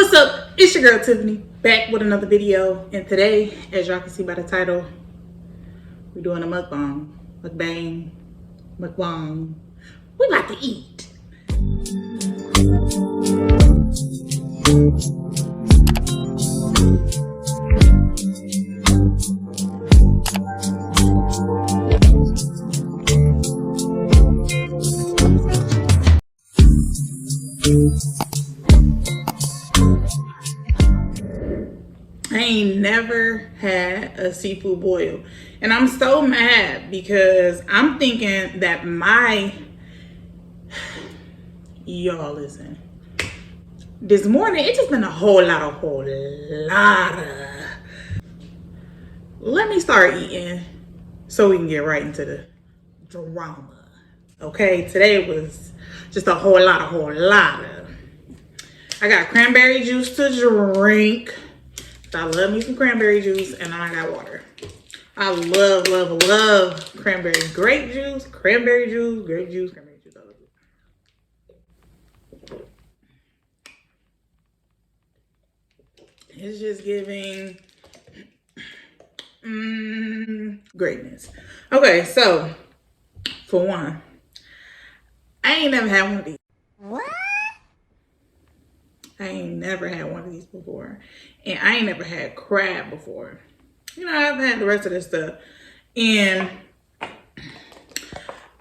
What's up? It's your girl Tiffany back with another video, and today, as y'all can see by the title, we're doing a mukbang. We about to eat. I ain't never had a seafood boil, and I'm so mad because I'm thinking that y'all listen, this morning it just been a whole lot of let me start eating so we can get right into the drama. Okay, today was just a whole lot of I got cranberry juice to drink. I love me some cranberry juice, and I got water. I love grape juice, cranberry juice, grape juice, cranberry juice. I love it. It's just giving greatness. Okay, so for one, I ain't never had one of these. What? I ain't never had one of these before. And I ain't never had crab before. You know, I've had the rest of this stuff. And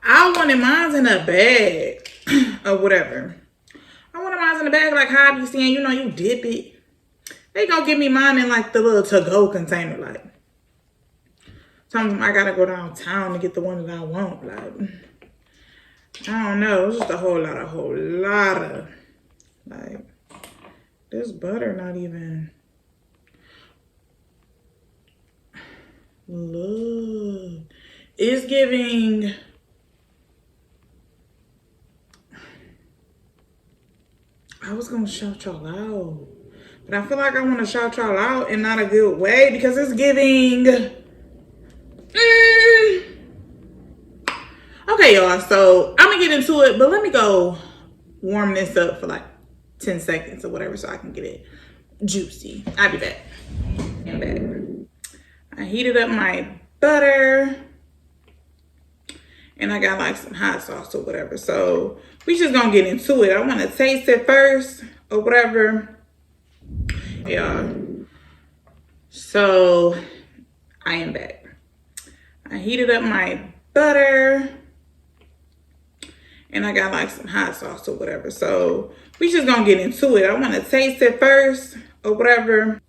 I wanted mine in a bag or whatever. I wanted mine in a bag like how I be seeing, you know, you dip it. They gonna give me mine in like the little to-go container. Like, sometimes I gotta go downtown to get the one that I want. Like, I don't know. It's just a whole lot of, like, this butter not even. Look. It's giving. I was gonna shout y'all out. But I feel like I want to shout y'all out in not a good way because it's giving. Okay, y'all. So I'm gonna get into it, but let me go warm this up for like 10 seconds or whatever so I can get it juicy. I'll be back. I'm back. I heated up my butter and I got like some hot sauce or whatever. So we just gonna get into it. I want to taste it first or whatever. Yeah. So I am back. I heated up my butter and I got like some hot sauce or whatever. So we just gonna get into it. I want to taste it first or whatever.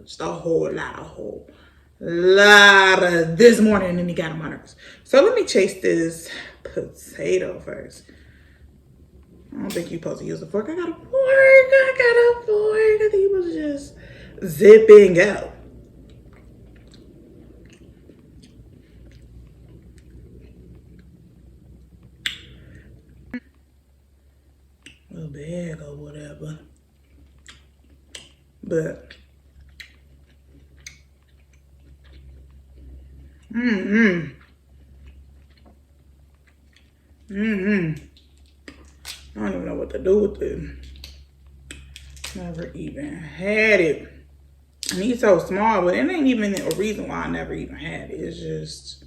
Just a whole lot of this morning, and then he got on my nerves. So let me chase this potato first. I don't think you're supposed to use a fork. I got a fork. I think you're supposed to just zip and go. A bag or whatever. But I don't even know what to do with it. Never even had it. And he's so small, but it ain't even a reason why I never even had it. It's just,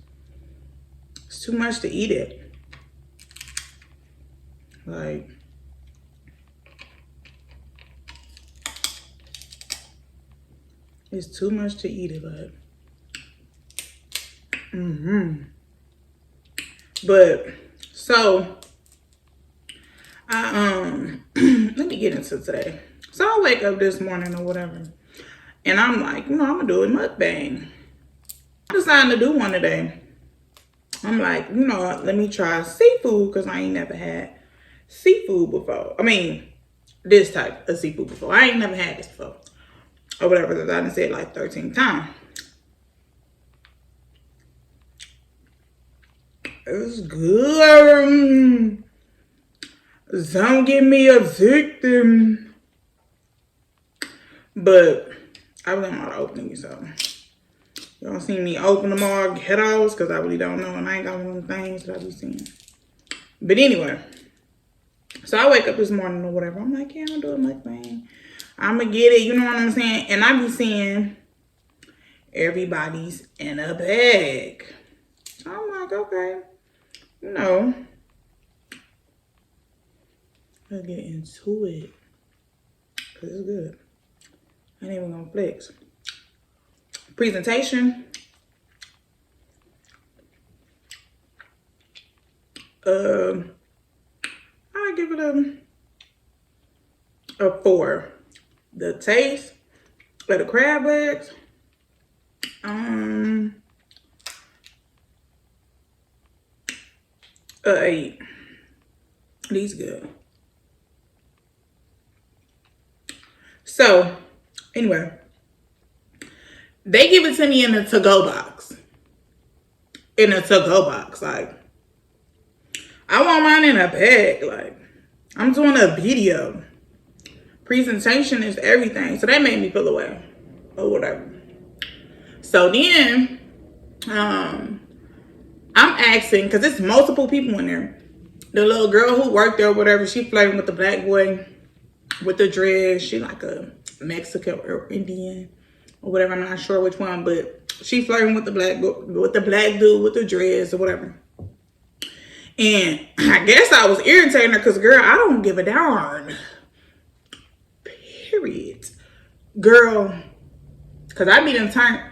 it's too much to eat it. Like, it's too much to eat it, like. But so I let me get into today. So I wake up this morning or whatever, and I'm like, you know, I'm gonna do a mukbang. I decided to do one today. I'm like, you know what, let me try seafood because I ain't never had seafood before. I mean, this type of seafood before. I ain't never had this before. Or whatever, because I done said like 13 times. It's good. Don't get me addicted. But I really don't know how to open these, so y'all see me open them all ghettos because I really don't know, and I ain't got one of them things that I be seeing. But anyway, So I wake up this morning or whatever. I'm like, yeah, I'm gonna do a mukbang. I'm gonna get it. You know what I'm saying? And I be seeing everybody's in a bag. So I'm like, okay, you know, let's get into it. Cause it's good. I ain't even gonna flex. Presentation. I give it a 4. The taste of the crab legs, a 8. These good. So anyway, they give it to me in a to-go box. In a to-go box, like I want mine in a bag. Like I'm doing a video. Presentation is everything. So that made me feel away or whatever. So then I'm asking, because it's multiple people in there. The little girl who worked there or whatever, she flirting with the black boy with the dress. She like a Mexican or Indian or whatever. I'm not sure which one, but she flirting with the black dude with the dress or whatever. And I guess I was irritating her because, girl, I don't give a darn. Period. Girl, because I be done turned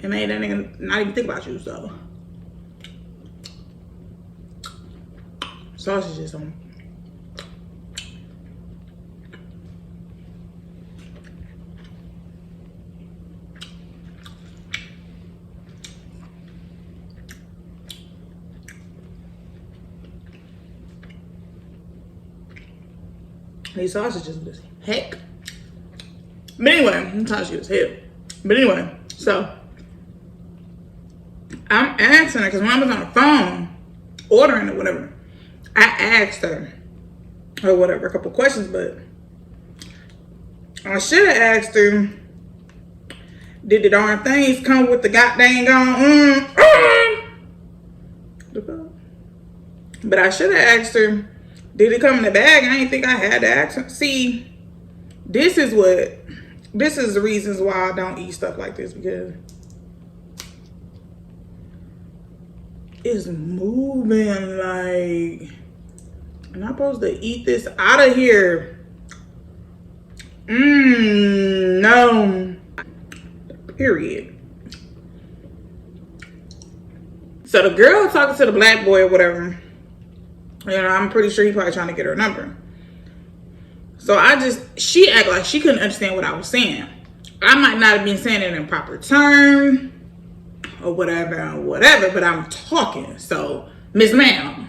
and made that nigga not even think about you, so. Sausages on. These sausages was heck. But anyway, I'm telling you, it's hell. But anyway, so I'm asking her, because when I was on the phone ordering or whatever, I asked her or whatever a couple questions, but I should have asked her, did the darn things come with the goddamn But I should have asked her, did it come in the bag? I didn't think I had to ask her. See, this is the reasons why I don't eat stuff like this, because it's moving like, am I supposed to eat this out of here? No. Period. So the girl talking to the black boy or whatever, you know, I'm pretty sure he probably trying to get her number. So she acted like she couldn't understand what I was saying. I might not have been saying it in proper term or whatever, but I'm talking. So, Miss Ma'am,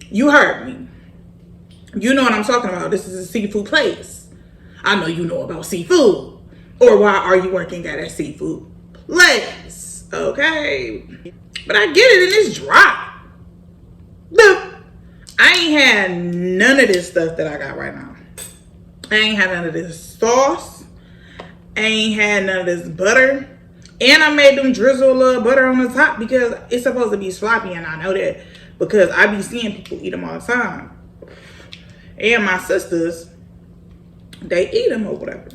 you heard me. You know what I'm talking about. This is a seafood place. I know you know about seafood. Or why are you working at a seafood place? Okay. But I get it, and it's dry. I ain't had none of this stuff that I got right now. I ain't had none of this sauce. I ain't had none of this butter. And I made them drizzle a little butter on the top because it's supposed to be sloppy, and I know that because I be seeing people eat them all the time. And my sisters, they eat them or whatever.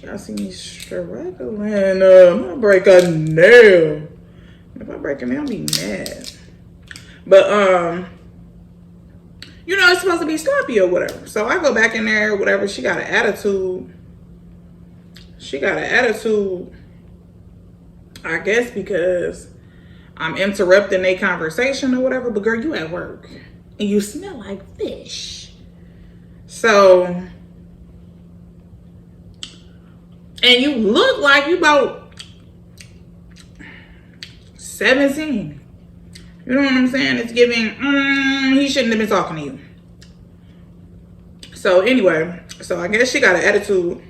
Y'all see me struggling. I'm gonna break a nail. If I break a nail, I'll be mad. But you know, it's supposed to be sloppy or whatever. So I go back in there or whatever. She got an attitude. I guess because I'm interrupting their conversation or whatever. But girl, you at work and you smell like fish. So, and you look like you about 17. You know what I'm saying? It's giving, he shouldn't have been talking to you. So anyway, so I guess she got an attitude.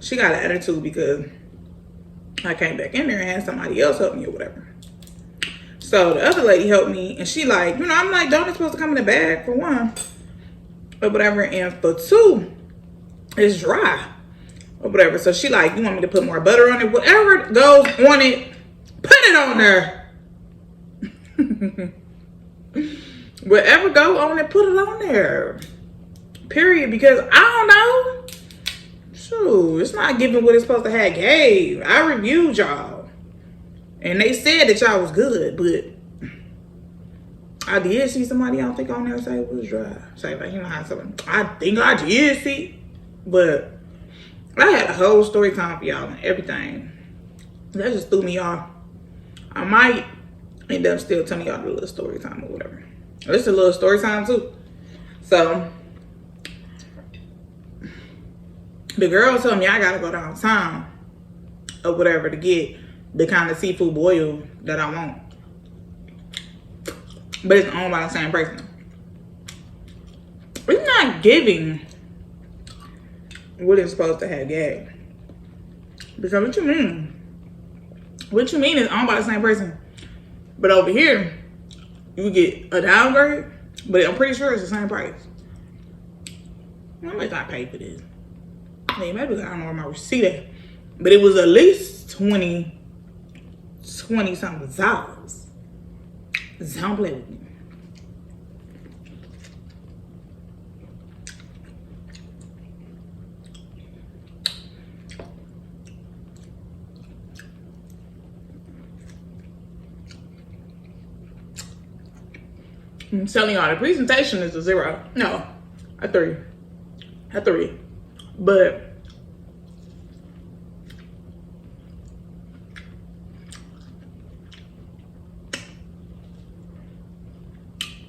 She got an attitude because I came back in there and had somebody else help me or whatever. So the other lady helped me, and she like, you know, I'm like, don't it's supposed to come in the bag for one or whatever, and for two, it's dry or whatever. So she like, you want me to put more butter on it? Whatever goes on it, put it on there. Whatever go on and put it on there. Period. Because I don't know. Shoot, it's not giving what it's supposed to have gave. I reviewed y'all. And they said that y'all was good, but I did see somebody I don't think on there say it was dry. Say like, you know how something. I think I did see. But I had a whole story time for y'all and everything. That just threw me off. I might end up still telling y'all the little story time or whatever. It's a little story time too. So the girl told me I gotta go downtown or whatever to get the kind of seafood boil that I want. But it's owned by the same person. It's not giving what it's supposed to have gave. Because what you mean? What you mean is owned by the same person. But over here, you get a downgrade, but I'm pretty sure it's the same price. How much I paid for this? Hey, maybe I don't know where my receipt at. But it was at least 20 something dollars. Don't play with me. I'm telling y'all, the presentation is a 0. No, a 3. A 3. But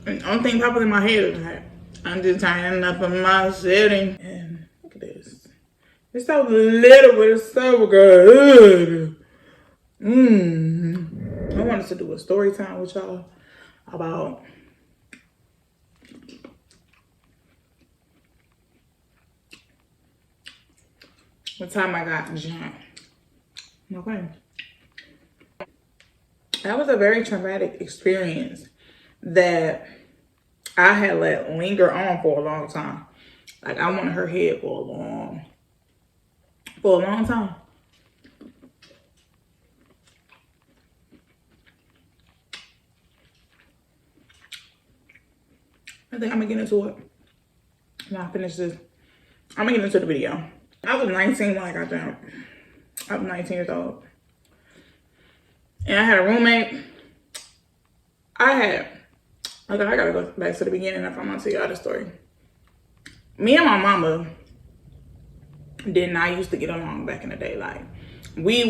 the only thing popping in my head is that I'm just tying up in my setting. And look at this. It's so little, but it's so good. I wanted to do a story time with y'all about what time I got jumped. Okay. That was a very traumatic experience that I had let linger on for a long time. Like I wanted her head for a long time. I think I'm gonna get into it. When I finish this, I'm gonna get into the video. I was 19 when I got jumped. I was 19 years old. And I had a roommate. Okay, I gotta go back to the beginning if I'm gonna tell y'all the story. Me and my mama did not used to get along back in the day. Like, we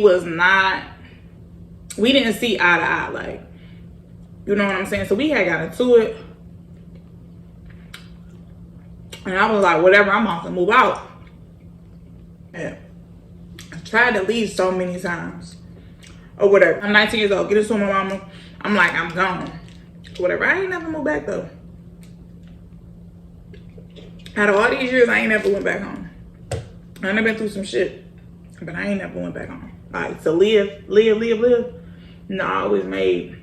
didn't see eye to eye. Like, you know what I'm saying? So we had got into it. And I was like, whatever, I'm off to move out. And I tried to leave so many times. Or whatever. I'm 19 years old. Get into my mama. I'm like, I'm gone. Whatever. I ain't never moved back though. Out of all these years, I ain't never went back home. I done been through some shit. But I ain't never went back home. Like, to live. No, I always made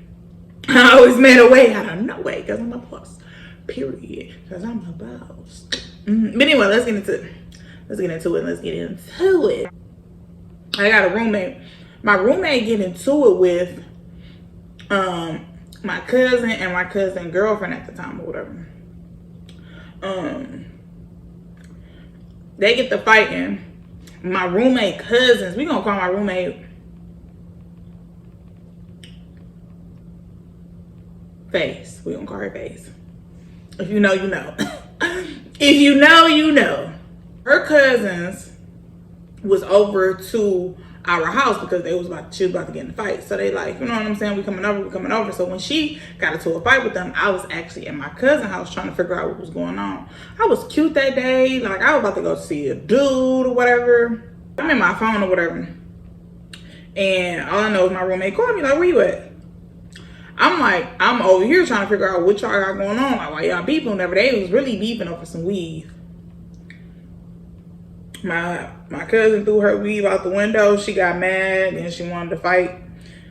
a way out of no way. Because I'm a boss. Period. Because I'm a boss. But anyway, let's get into it. I got a roommate. My roommate get into it with my cousin and my cousin girlfriend at the time or whatever. They get to fighting. My roommate cousins, we gonna call my roommate Face. We gonna call her Face. If you know, you know. If you know, you know. Her cousins was over to our house because she was about to get in a fight. So they like, you know what I'm saying? We coming over. So when she got into a fight with them, I was actually at my cousin's house trying to figure out what was going on. I was cute that day. Like, I was about to go see a dude or whatever. I'm in my phone or whatever. And all I know is my roommate called me like, where you at? I'm like, I'm over here trying to figure out what y'all got going on. Like, why y'all beefing whenever they was really beefing over some weed. My cousin threw her weave out the window. She got mad and she wanted to fight.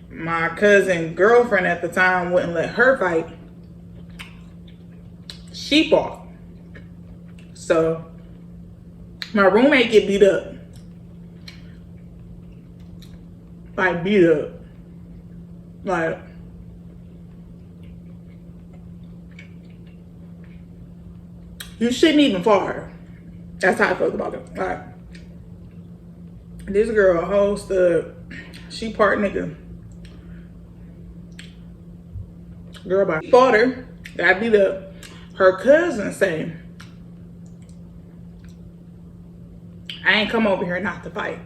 My cousin girlfriend at the time wouldn't let her fight. She fought. So my roommate get beat up. Like, beat up. Like, You shouldn't even fought her. That's how I felt about it. Like, this girl, a whole stud, she part nigga. Girl, by fought her, got beat up. Her cousin say, I ain't come over here not to fight.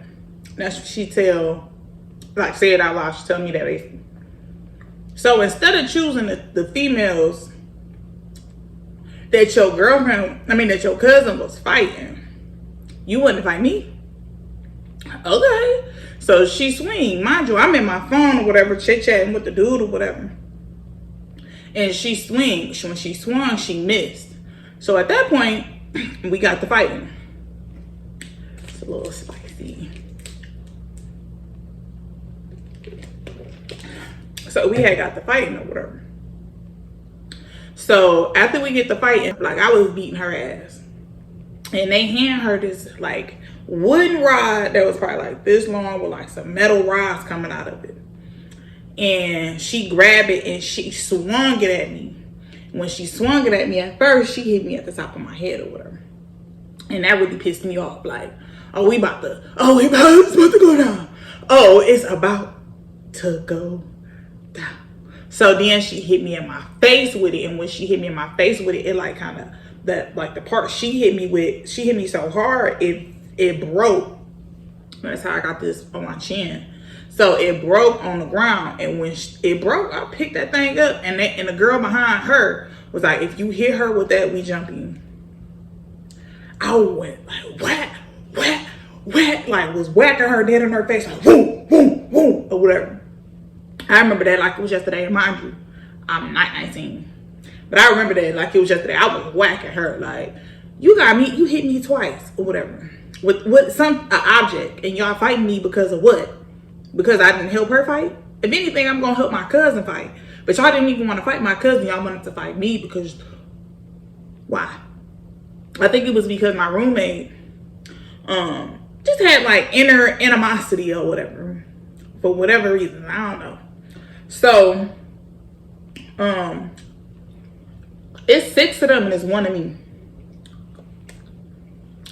That's what she tell, like, say it out loud. She tell me that basically. So instead of choosing the females that your that your cousin was fighting, you wouldn't fight me? Okay. So she swing. Mind you, I'm in my phone or whatever, chit-chatting with the dude or whatever. And she swing. When she swung, she missed. So at that point, we got to fighting. It's a little spicy. So we had got to fighting or whatever. So after we get to fighting, like, I was beating her ass. And they hand her this like wooden rod that was probably like this long with like some metal rods coming out of it. And she grabbed it and she swung it at me. When she swung it at me, at first, she hit me at the top of my head or whatever. And that really pissed me off. Like, it's about to go down. Oh, it's about to go down. So then she hit me in my face with it. And when she hit me in my face with it, it like kind of, the part she hit me so hard, it broke. That's how I got this on my chin. So it broke on the ground, and when it broke, I picked that thing up, and the girl behind her was like, if you hit her with that, we jumping. I went like, whack, whack, whack, like was whacking her dead in her face, like, boom, boom, boom, or whatever. I remember that like it was yesterday, and mind you, I'm not 19. But I remember that like it was yesterday. I was whacking her, like, you hit me twice, or whatever. With some object, and y'all fighting me because of what? Because I didn't help her fight? If anything, I'm gonna help my cousin fight. But y'all didn't even want to fight my cousin. Y'all wanted to fight me because, why? I think it was because my roommate just had like inner animosity or whatever. For whatever reason. I don't know. So, it's 6 of them and it's 1 of me.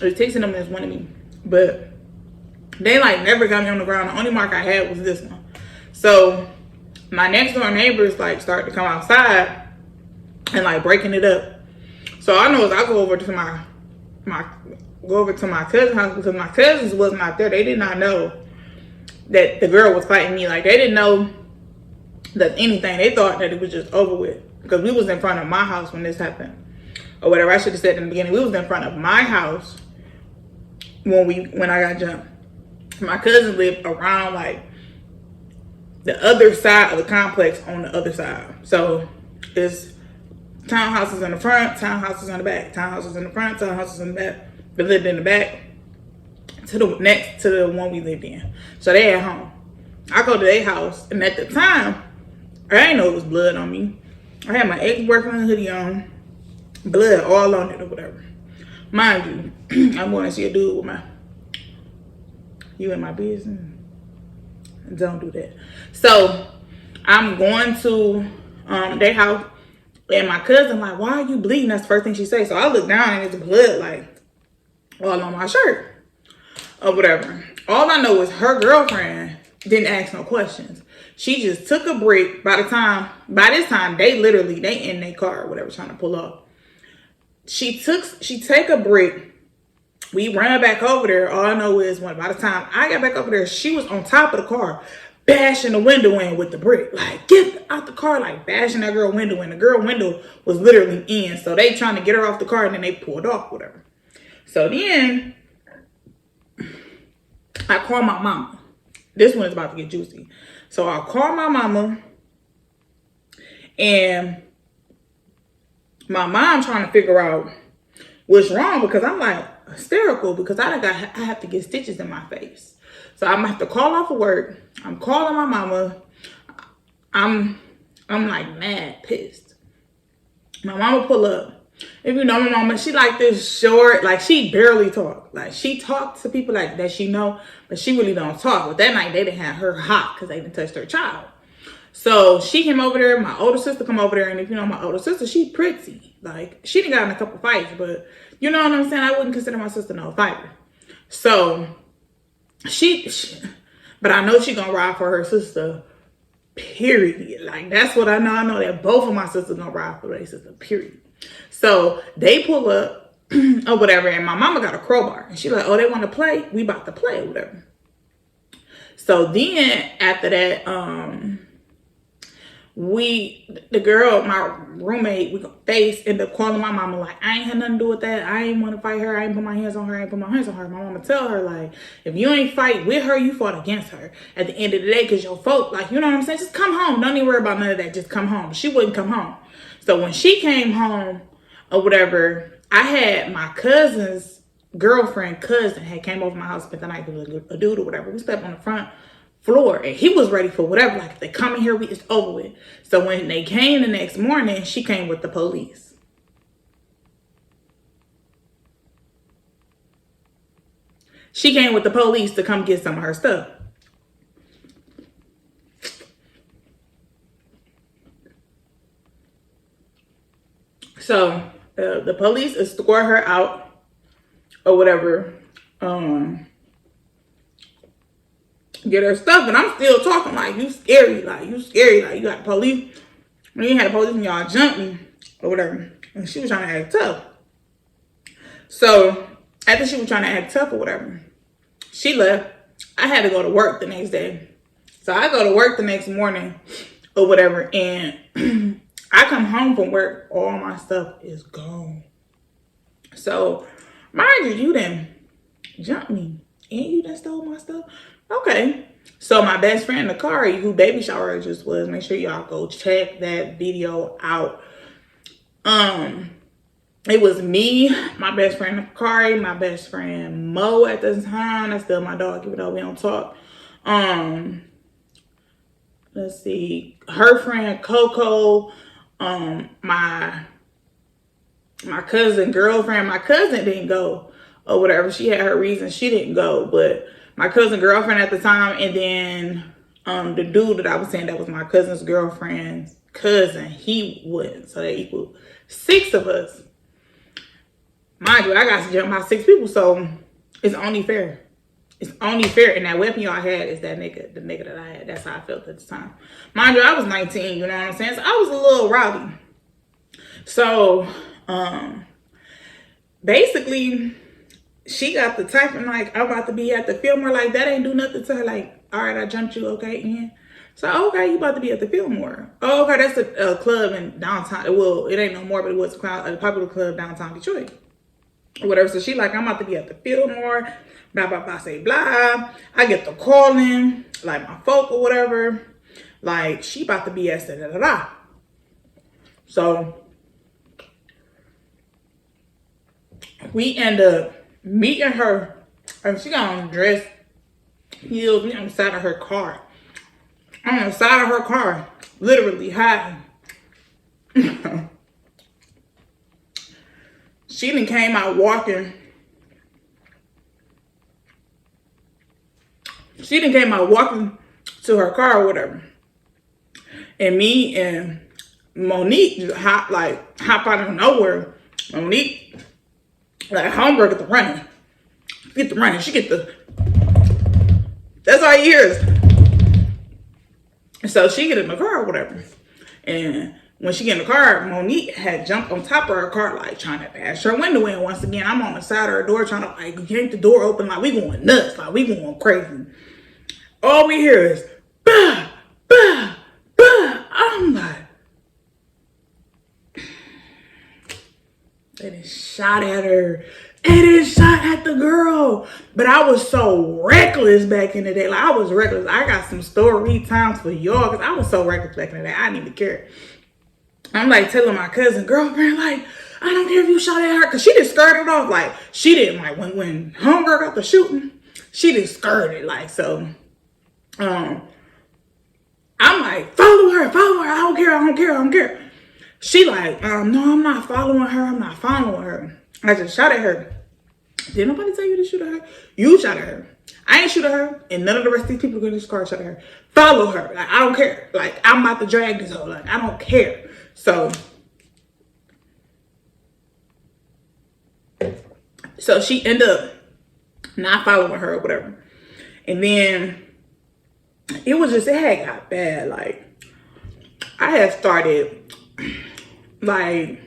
It's 6 of them and it's 1 of me. But they like never got me on the ground. The only mark I had was this one. So my next door neighbors like start to come outside and like breaking it up. So I know as I go over to my cousin's house, because my cousins was not there. They did not know that the girl was fighting me. Like, they didn't know that anything. They thought that it was just over with, because we was in front of my house when this happened, or whatever. I should have said in the beginning, we was in front of my house when I got jumped. My cousin lived around like the other side of the complex on the other side. So it's townhouses in the front, townhouses in the back, townhouses in the front, townhouses in the back. They lived in the back to the next to the one we lived in. So they at home. I go to their house, and at the time, I didn't know it was blood on me. I had my ex-boyfriend hoodie on, blood all on it or whatever. Mind you, I'm going to see a dude with you in my business. Don't do that. So I'm going to their house, and my cousin like, why are you bleeding? That's the first thing she says. So I look down and it's blood like all on my shirt or whatever. All I know is her girlfriend didn't ask no questions. She just took a brick. By this time, they in their car or whatever trying to pull up. She take a brick. We ran back over there. All I know is by the time I got back over there, she was on top of the car, bashing the window in with the brick. Like, get out the car, like bashing that girl window in. The girl window was literally in. So they trying to get her off the car, and then they pulled off, whatever. So then I call my mama. This one is about to get juicy. So I call my mama, and my mom trying to figure out what's wrong, because I'm like hysterical because I have to get stitches in my face. So I'm gonna have to call off of work. I'm calling my mama. I'm like mad pissed. My mama pull up. If you know my mama, she like this short, like she barely talk. Like she talked to people like that she know, but she really don't talk. But that night they didn't have her hot because they didn't touch their child. So So she came over there, my older sister come over there, and if you know my older sister, she pretty. Like, she done got in a couple fights, but you know what I'm saying? I wouldn't consider my sister no fighter. So, but I know she gonna ride for her sister, period. Like, that's what I know. I know that both of my sisters gonna ride for their sister, period. So, they pull up, or whatever, and my mama got a crowbar. And she like, oh, they want to play? We about to play, or whatever. So, then, after that, the girl, my roommate, we face ended up calling my mama like, I ain't had nothing to do with that. I ain't want to fight her. I ain't put my hands on her. I ain't put my hands on her. My mama tell her like, if you ain't fight with her, you fought against her at the end of the day, because your folk, like, you know what I'm saying? Just come home. Don't even worry about none of that. Just come home. She wouldn't come home. So when she came home or whatever, I had my cousin's girlfriend cousin had came over my house, spent the night with a dude or whatever. We slept on the front floor, and he was ready for whatever. Like, if they come in here, it's over with. So when they came the next morning, she came with the police. She came with the police to come get some of her stuff. So the police escort her out or whatever. Get her stuff, and I'm still talking like, you scary, like, you got the police. When you had the police and y'all jumped me or whatever, and she was trying to act tough. So after she was trying to act tough or whatever, she left. I had to go to work the next day. So I go to work the next morning or whatever, and I come home from work, all my stuff is gone. So mind you done jumped me and you done stole my stuff. Okay, so my best friend Nakari, who baby shower just was, make sure y'all go check that video out. It was me, my best friend Nakari, my best friend Mo at the time. That's still my dog, even though we don't talk. Let's see, her friend Coco, my cousin girlfriend. My cousin didn't go or whatever. She had her reasons she didn't go, but my cousin girlfriend at the time, and then the dude that I was saying that was my cousin's girlfriend's cousin, he wouldn't. So that equaled 6 of us. Mind you, I got to jump by 6 people, so it's only fair. It's only fair. And that weapon y'all had is that nigga, the nigga that I had. That's how I felt at the time. Mind you, I was 19, you know what I'm saying? So I was a little rowdy. So, basically, she got the typing like, I'm about to be at the Fillmore. Like, that ain't do nothing to her. Like, all right, I jumped you, okay, Ian. So, okay, you about to be at the Fillmore. Oh, okay, that's a club in downtown. Well, it ain't no more, but it was a popular club downtown Detroit. Or whatever. So, she like, I'm about to be at the Fillmore. Blah, blah, blah, say blah. I get the calling, like my folk or whatever. Like, she about to be at da-da-da-da. So, we end up meeting her, and she got on dress, heels, me on the side of her car. On the side of her car, literally hiding. She done came out walking. She done came out walking to her car or whatever. And me and Monique just hop out of nowhere. Monique, like, homegirl get the running. Get the running. She get the... That's all you hear is... So she get in the car or whatever. And when she get in the car, Monique had jumped on top of her car, like, trying to bash her window in. Once again, I'm on the side of her door trying to, like, yank the door open. Like, we going nuts. Like, we going crazy. All we hear is, bah, bah, bah. I'm like... They just shot at her. They just shot at the girl. But I was so reckless back in the day. Like, I was reckless. I got some story times for y'all, because I was so reckless back in the day. I didn't even care. I'm like telling my cousin girlfriend, like, I don't care if you shot at her. Because she just skirted off. Like, she didn't, like, when homegirl got the shooting, she just skirted. Like, so, I'm like, follow her. I don't care. She like, no, I'm not following her. I just shot at her. Did nobody tell you to shoot at her? You shot at her. I ain't shoot at her, and none of the rest of these people in this car shot at her. follow her. Like, I don't care. Like, I'm about to drag this hoe. Like, I don't care. So she ended up not following her or whatever. And then it had got bad. Like, I had started like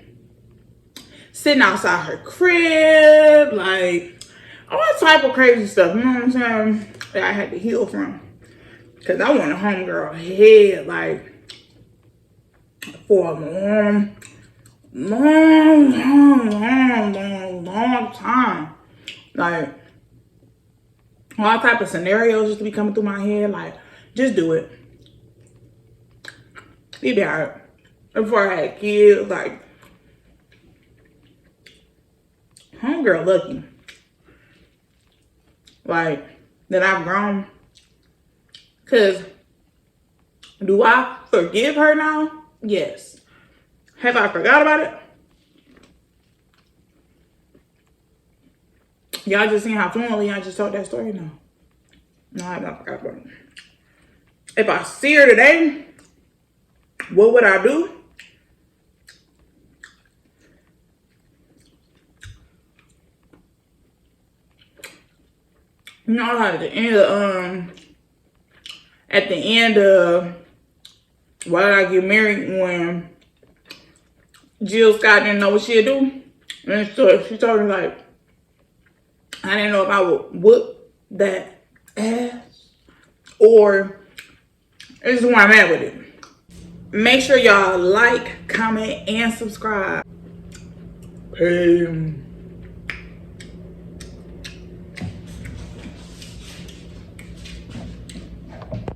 sitting outside her crib, like all type of crazy stuff, you know what I'm saying, that I had to heal from. Cause I want a homegirl head like for a long time. Like all type of scenarios just to be coming through my head. Like, just do it. Be there. Before I had kids, like, homegirl lucky. Like, that I've grown. Cause do I forgive her now? Yes. Have I forgot about it? Y'all just seen how fluently I just told that story? No. No, I have not forgot about it. If I see her today, what would I do? You know how at the end of why did I get married, when Jill Scott didn't know what she'd do? And so she told me, like, I didn't know if I would whoop that ass or this is where I'm at with it. Make sure y'all like, comment, and subscribe. Peace.